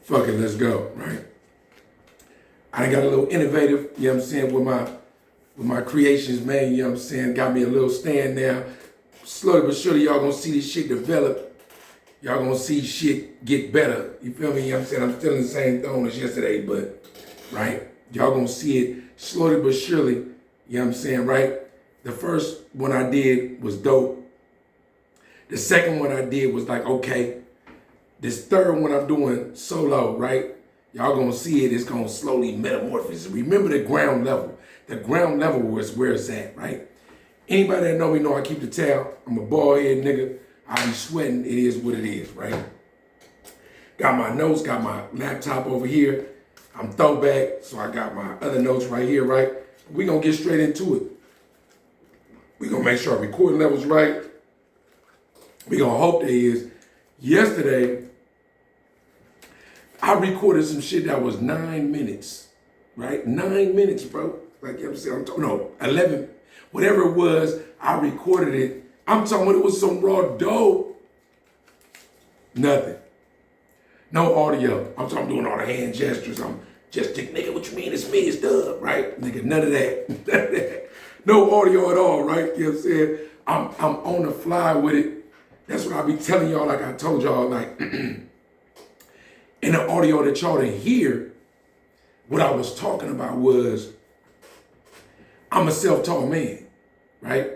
fuck it, let's go, right? I got a little innovative, you know what I'm saying, with my creations, man, you know what I'm saying? Got me a little stand now. Slowly but surely, y'all gonna see this shit develop. Y'all gonna see shit get better. You feel me? You know what I'm saying? I'm still in the same throne as yesterday, but, right? Y'all gonna see it slowly but surely, you know what I'm saying, right? The first one I did was dope. The second one I did was like, okay. This third one I'm doing solo, right? Y'all gonna see it, it's gonna slowly metamorphose. Remember the ground level. The ground level is where it's at, right? Anybody that know me know I keep the tail. I'm a bald head nigga. I be sweating, it is what it is, right? Got my notes, got my laptop over here. I'm throwback, so I got my other notes right here, right? We gonna get straight into it. We gonna make sure our recording level's right. We gonna hope there is. Yesterday, I recorded some shit that was 9 minutes, right? 9 minutes, bro. Like, you know what I'm saying? 11, whatever it was, I recorded it. I'm talking about it was some raw dope. Nothing. No audio. I'm talking doing all the hand gestures. I'm just, nigga, what you mean? It's me, it's Dub, right? Nigga, none of that. None of that. No audio at all, right? You know what I'm saying? I'm on the fly with it. That's what I be telling y'all, like I told y'all, like, in the audio that y'all didn't hear, what I was talking about was, I'm a self-taught man, right?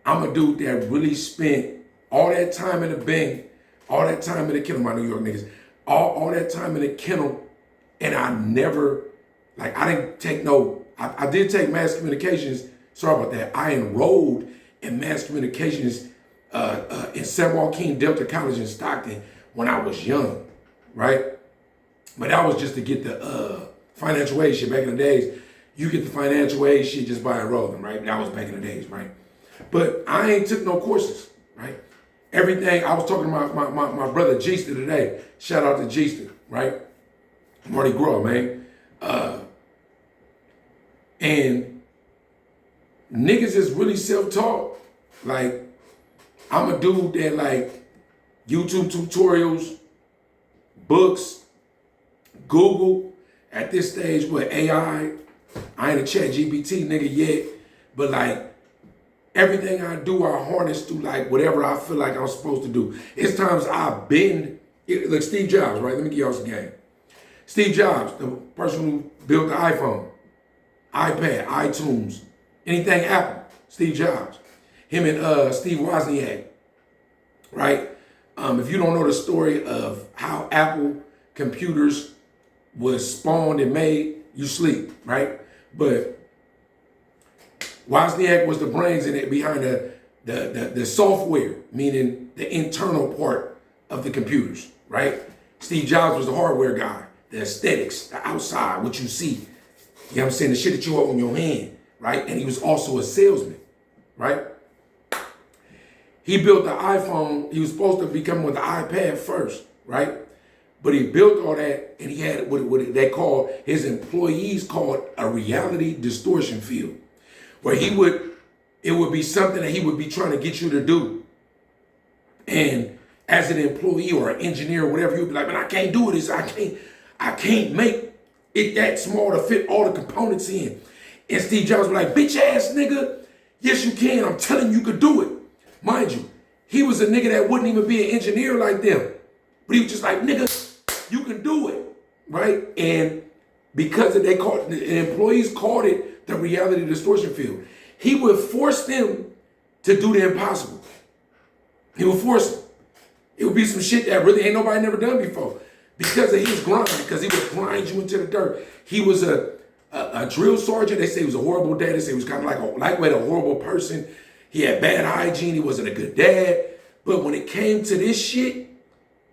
I'm a dude that really spent all that time in the bank, all that time in the kennel, my New York niggas, all that time in the kennel, and I never, like, I didn't take no, I did take mass communications, sorry about that. I enrolled in mass communications in San Joaquin Delta College in Stockton when I was young, right? But that was just to get the financial aid shit back in the days. You get the financial aid shit just by enrolling, right? That was back in the days, right? But I ain't took no courses, right? Everything, I was talking to my brother Gista today. Shout out to Gista, right? Marty Grow, man. And niggas is really self-taught. Like, I'm a dude that like YouTube tutorials, books, Google. At this stage with AI, I ain't a chat GPT nigga yet, but like everything I do, I harness through like whatever I feel like I'm supposed to do. It's times I bend, like Steve Jobs, right? Let me give y'all some game. Steve Jobs, the person who built the iPhone, iPad, iTunes, anything Apple, Steve Jobs. Him and Steve Wozniak, right? If you don't know the story of how Apple computers was spawned and made, you sleep, right? But Wozniak was the brains in it behind the software, meaning the internal part of the computers, right? Steve Jobs was the hardware guy, the aesthetics, the outside, what you see. You know what I'm saying? The shit that you hold in your hand, right? And he was also a salesman, right? He built the iPhone. He was supposed to be coming with the iPad first, right? But he built all that, and he had what they called, his employees called a reality distortion field, where it would be something that he would be trying to get you to do. And as an employee or an engineer or whatever, you'd be like, man, I can't do this. I can't make it that small to fit all the components in. And Steve Jobs was like, bitch ass nigga, yes you can. I'm telling you, you could do it. Mind you, he was a nigga that wouldn't even be an engineer like them. But he was just like, nigga, you can do it, right? And because the employees called it the reality distortion field, he would force them to do the impossible. He would force them. It would be some shit that really ain't nobody never done before because of his grind, because he would grind you into the dirt. He was a drill sergeant. They say he was a horrible dad. They say he was kind of like a lightweight, a horrible person. He had bad hygiene. He wasn't a good dad. But when it came to this shit,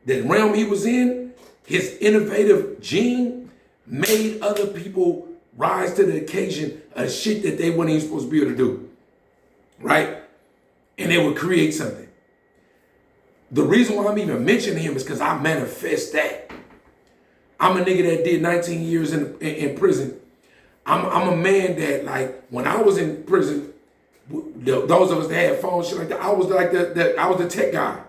the realm he was in, his innovative gene made other people rise to the occasion of shit that they weren't even supposed to be able to do, right? And they would create something. The reason why I'm even mentioning him is because I manifest that. I'm a nigga that did 19 years in prison. I'm a man that, like, when I was in prison, those of us that had phones, shit like that, I was like I was the tech guy.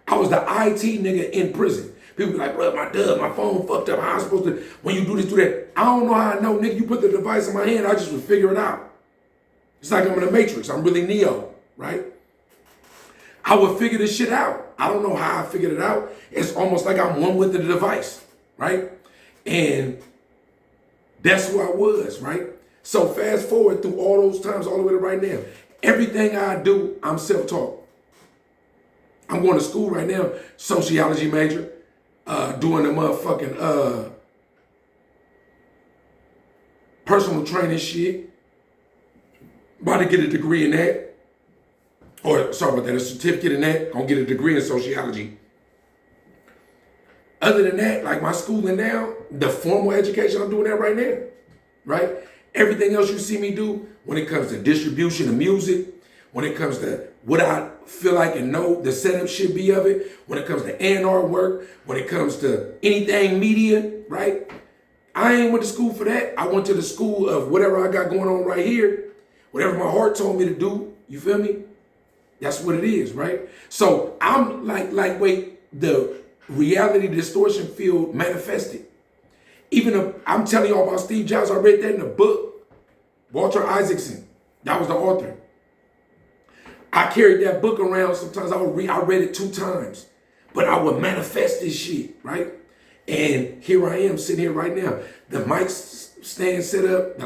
I was the IT nigga in prison People be like, bro, my phone fucked up. How am I supposed to, when you do this, do that? I don't know how I know, nigga. You put the device in my hand, I just would figure it out. It's like I'm in the Matrix. I'm really Neo, right? I would figure this shit out. I don't know how I figured it out. It's almost like I'm one with the device, right? And that's who I was, right? So fast forward through all those times, all the way to right now. Everything I do, I'm self-taught. I'm going to school right now, sociology major, doing the motherfucking personal training shit. About to get a degree in that. Or, sorry about that, a certificate in that. Gonna get a degree in sociology. Other than that, like my schooling now, the formal education, I'm doing that right now, right? Everything else you see me do, when it comes to distribution of music, when it comes to what I feel like and know the setup should be of it, when it comes to A&R work, when it comes to anything media, right? I ain't went to school for that. I went to the school of whatever I got going on right here, whatever my heart told me to do, you feel me? That's what it is, right? So I'm wait, the reality distortion field manifested. Even I'm telling y'all about Steve Jobs, I read that in a book. Walter Isaacson, that was the author. I carried that book around. Sometimes I read it 2 times, but I would manifest this shit, right? And here I am sitting here right now. The mic stand set up,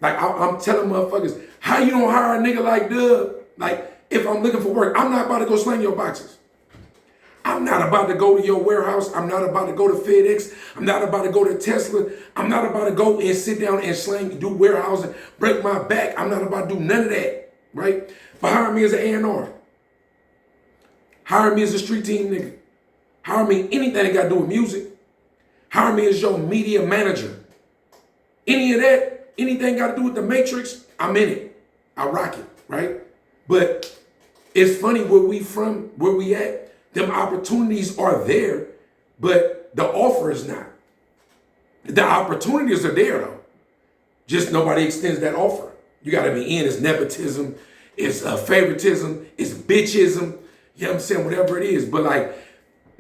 I'm telling motherfuckers, how you don't hire a nigga like Dub? Like, if I'm looking for work, I'm not about to go slang your boxes. I'm not about to go to your warehouse. I'm not about to go to FedEx. I'm not about to go to Tesla. I'm not about to go and sit down and slang, do warehousing, break my back. I'm not about to do none of that, right? But hire me as an A&R. Hire me as a street team nigga. Hire me anything that got to do with music. Hire me as your media manager. Any of that, anything got to do with the Matrix, I'm in it. I rock it, right? But it's funny where we at, them opportunities are there, but the offer is not. The opportunities are there though. Just nobody extends that offer. You gotta be in. It's nepotism, it's favoritism, it's bitchism, you know what I'm saying, whatever it is. But like,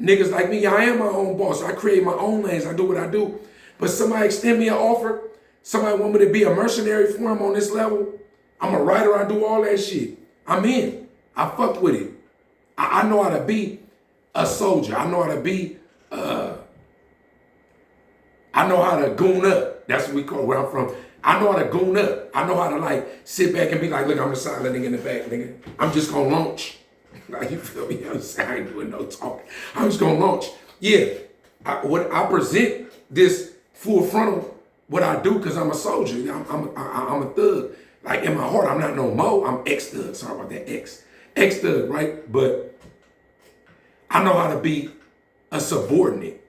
niggas like me, I am my own boss. I create my own lanes, I do what I do. But somebody extend me an offer, somebody want me to be a mercenary for him on this level, I'm a writer, I do all that shit. I'm in. I fucked with it. I know how to be a soldier. I know how to be, I know how to goon up. That's what we call where I'm from. I know how to goon up. I know how to like sit back and be like, look, I'm the silent nigga in the back, nigga. I'm just gonna launch. Like, you feel me? You know what I'm saying? I ain't doing no talking. I'm just gonna launch. Yeah, I present this full frontal, what I do, because I'm a soldier. I'm a thug. Like, in my heart, I'm not no Mo. I'm ex-thug. Sorry about that, ex-thug, right? But I know how to be a subordinate.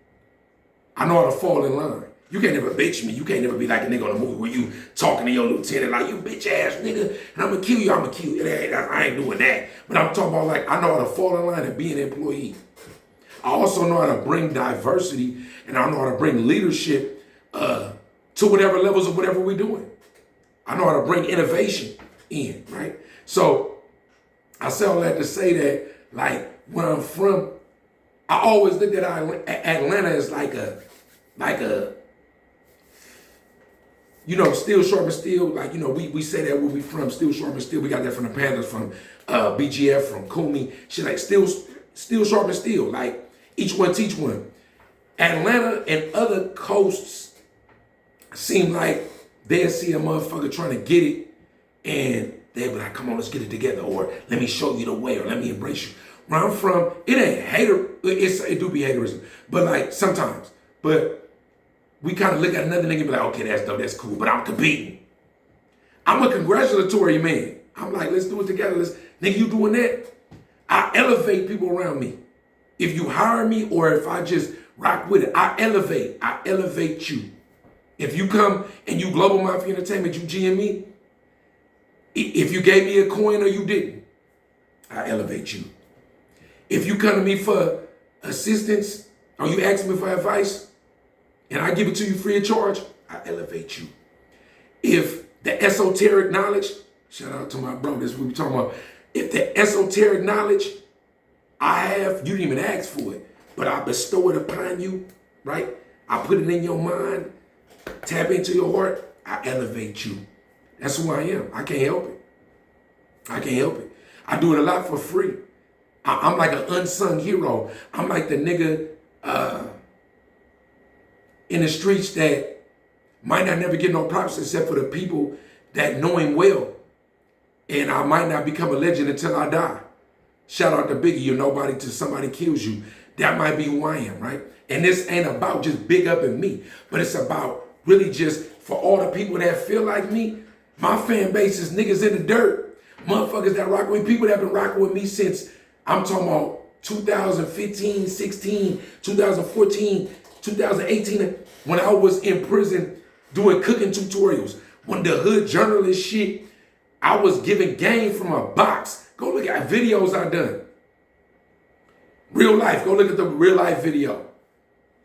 I know how to fall in line. You can't never bitch me. You can't never be like a nigga on a movie where you talking to your lieutenant like, you bitch ass nigga, and I'm gonna kill you, I ain't doing that. But I'm talking about like, I know how to fall in line and be an employee. I also know how to bring diversity, and I know how to bring leadership to whatever levels of whatever we're doing. I know how to bring innovation in, right? So I say all that to say that, like, where I'm from, I always looked at Atlanta as like a, you know, still sharp and still, like, you know, we say that where we from, still sharp and still. We got that from the Panthers, from BGF, from Kumi. Shit, like, still sharp and still. Like, each one teach one. Atlanta and other coasts seem like they'll see a motherfucker trying to get it, and they'll be like, come on, let's get it together, or let me show you the way, or let me embrace you. Where I'm from, it ain't it do be haterism, but like, sometimes. But we kind of look at another nigga and be like, okay, that's dope, that's cool, but I'm competing. I'm a congratulatory man. I'm like, let's do it together. Nigga, you doing that? I elevate people around me. If you hire me or if I just rock with it, I elevate you. If you come and you Global Mafia Entertainment, you GM me, if you gave me a coin or you didn't, I elevate you. If you come to me for assistance or you ask me for advice and I give it to you free of charge, I elevate you. If the esoteric knowledge, shout out to my bro, this is what we're talking about. If the esoteric knowledge I have, you didn't even ask for it, but I bestow it upon you, right? I put it in your mind, tap into your heart, I elevate you. That's who I am. I can't help it. I can't help it. I do it a lot for free. I'm like an unsung hero. I'm like the nigga in the streets that might not never get no props except for the people that know him well. And I might not become a legend until I die. Shout out to Biggie, you're nobody till somebody kills you. That might be who I am, right? And this ain't about just big up in me, but it's about really just for all the people that feel like me. My fan base is niggas in the dirt. Motherfuckers that rock with me, people that been rocking with me since, I'm talking about 2015, 16, 2014, 2018, when I was in prison doing cooking tutorials. When the hood journalist shit, I was giving game from a box. Go look at videos I done. Real life, go look at the real life video.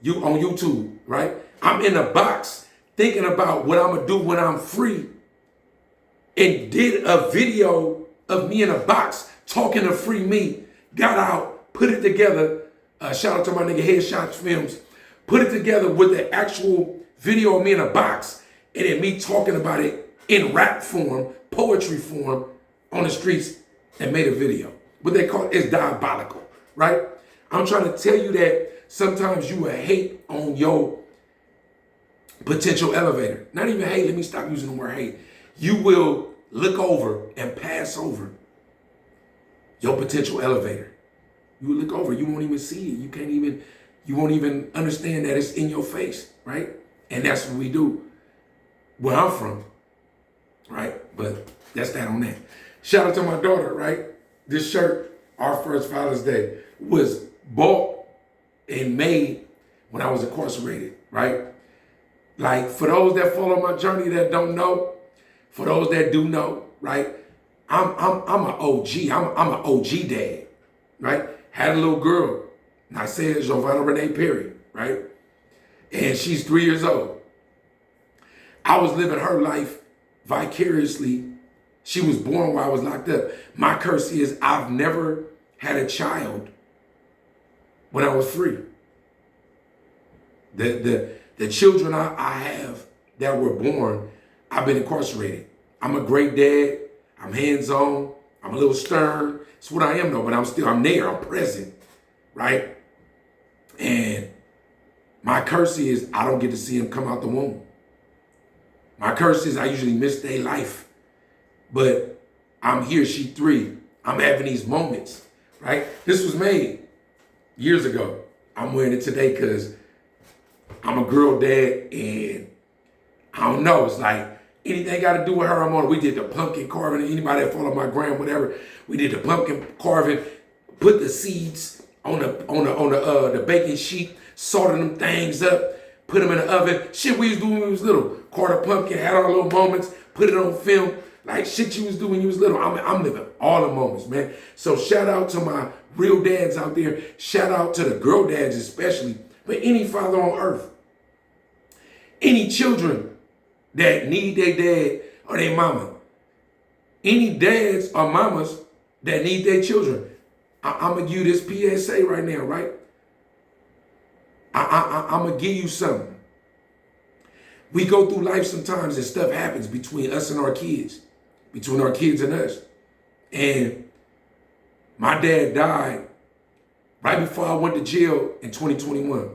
You on YouTube, right? I'm in a box thinking about what I'm gonna do when I'm free. And did a video of me in a box talking to free me. Got out, put it together. Shout out to my nigga Headshots Films. Put it together with the actual video of me in a box. And then me talking about it in rap form, poetry form on the streets, and made a video. What they call it is diabolical, right? I'm trying to tell you that sometimes you will hate on your potential elevator. Not even hate, let me stop using the word hate. You will look over and pass over your potential elevator. You will look over, you won't even see it. You won't even understand that it's in your face, right? And that's what we do where I'm from, right? But that's that on that. Shout out to my daughter, right? This shirt, our first Father's Day, was bought and made when I was incarcerated, right? Like, for those that follow my journey that don't know, for those that do know, right? I'm an OG. I'm an OG dad, right? Had a little girl. And I said Giovanna Renee Perry, right? And she's 3 years old. I was living her life vicariously. She was born while I was locked up. My curse is I've never had a child when I was free. The children I have that were born, I've been incarcerated. I'm a great dad. I'm hands-on. I'm a little stern. It's what I am though, but I'm there. I'm present, right? And my curse is I don't get to see them come out the womb. My curse is I usually miss their life. But I'm here, she 3. I'm having these moments, right? This was made years ago. I'm wearing it today because I'm a girl dad and I don't know, it's like anything got to do with her, I'm on it. We did the pumpkin carving. Anybody that follow my gram, whatever, we did the pumpkin carving, put the seeds on the baking sheet, salted them things up, put them in the oven. Shit we used to do when we was little. Carved a pumpkin, had our little moments, put it on film. Like shit you was doing when you was little. I'm living all the moments, man. So shout out to my real dads out there. Shout out to the girl dads especially. But any father on earth. Any children that need their dad or their mama. Any dads or mamas that need their children. I'm going to give you this PSA right now, right? I'm going to give you something. We go through life sometimes and stuff happens between us and our kids. Between our kids and us. And my dad died right before I went to jail in 2021.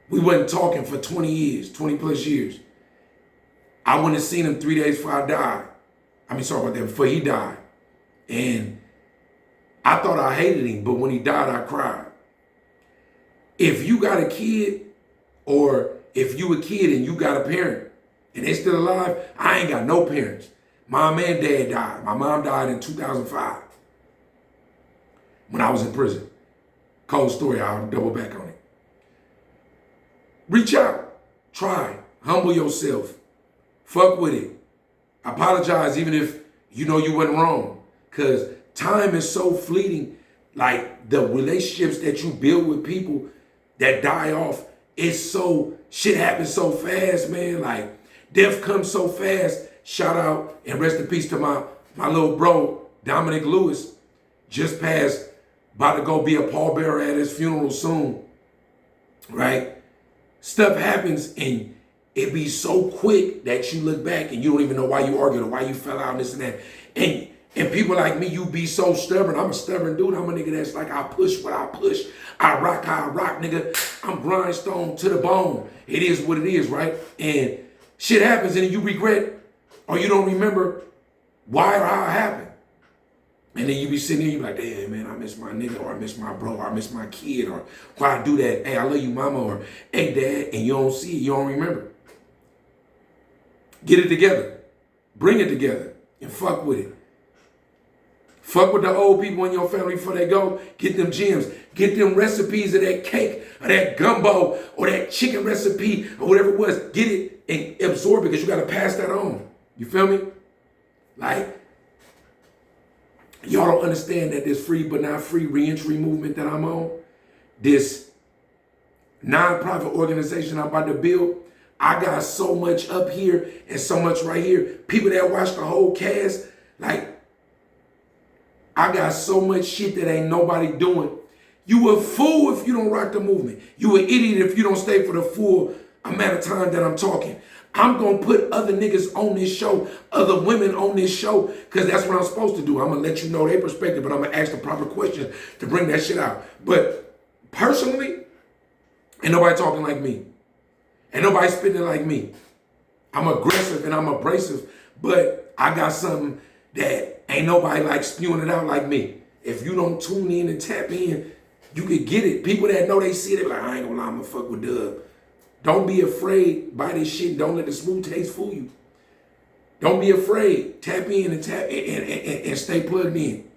We wasn't talking for 20 years, 20 plus years. I went and seen him 3 days before I died. Before he died. And I thought I hated him, but when he died, I cried. If you got a kid, or if you a kid and you got a parent, and they still alive, I ain't got no parents. Mom and dad died. My mom died in 2005 when I was in prison. Cold story, I'll double back on it. Reach out, try, humble yourself, fuck with it. Apologize even if you know you went wrong. Because time is so fleeting. Like the relationships that you build with people that die off, shit happens so fast, man. Like death comes so fast. Shout out and rest in peace to my little bro, Dominic Lewis, just passed about to go be a pallbearer at his funeral soon, right? Stuff happens and it be so quick that you look back and you don't even know why you argued or why you fell out and this and that. And people like me, you be so stubborn. I'm a stubborn dude. I'm a nigga that's like, I push what I push. I rock how I rock, nigga. I'm grindstone to the bone. It is what it is, right? And shit happens and you regret or you don't remember why or how it happened. And then you be sitting there, you be like, damn, man, I miss my nigga, or I miss my bro, or I miss my kid, or why I do that? Hey, I love you, mama, or hey, dad, and you don't see it, you don't remember. Get it together. Bring it together and fuck with it. Fuck with the old people in your family before they go. Get them gems. Get them recipes of that cake, or that gumbo, or that chicken recipe, or whatever it was. Get it and absorb it because you got to pass that on. You feel me? Like, y'all don't understand that this free but not free reentry movement that I'm on, this nonprofit organization I'm about to build, I got so much up here and so much right here. People that watch the whole cast, like, I got so much shit that ain't nobody doing. You a fool if you don't rock the movement. You an idiot if you don't stay for the full amount of time that I'm talking. I'm going to put other niggas on this show, other women on this show, because that's what I'm supposed to do. I'm going to let you know their perspective, but I'm going to ask the proper questions to bring that shit out. But personally, ain't nobody talking like me. Ain't nobody spitting like me. I'm aggressive and I'm abrasive, but I got something that ain't nobody like spewing it out like me. If you don't tune in and tap in, you could get it. People that know they see it, they be like, I ain't gonna lie, I'm gonna fuck with Dub. Don't be afraid by this shit. Don't let the smooth taste fool you. Don't be afraid. Tap in and and stay plugged in.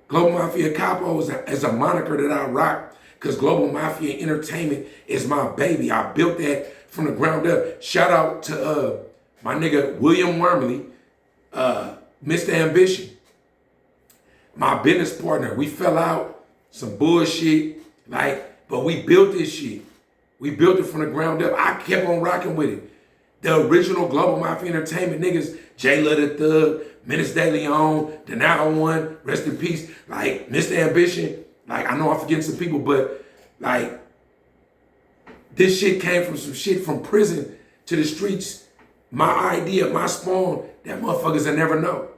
Global Mafia Capo is a moniker that I rock because Global Mafia Entertainment is my baby. I built that from the ground up. Shout out to my nigga William Wormley, Mr. Ambition, my business partner. We fell out, some bullshit, but we built this shit. We built it from the ground up. I kept on rocking with it. The original Global Mafia Entertainment niggas, J Love the Thug, Menace De Leon, the now one, rest in peace, like Mr. Ambition. Like, I know I'm forgetting some people, but like, this shit came from some shit from prison to the streets. My idea, my spawn, that motherfuckers will never know.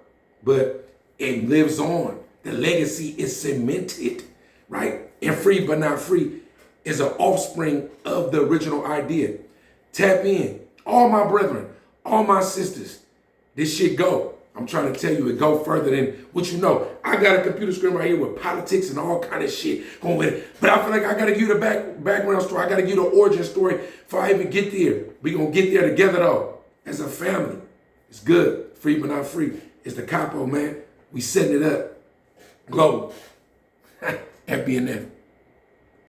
But it lives on. The legacy is cemented, right? And free but not free is an offspring of the original idea. Tap in. All my brethren, all my sisters, this shit go. I'm trying to tell you, it go further than what you know. I got a computer screen right here with politics and all kind of shit going with it. But I feel like I got to give you the background story. I got to give you the origin story before I even get there. We going to get there together, though, as a family. It's good. Free but not free. It's the capo, man. We setting it up. Global. FBNF.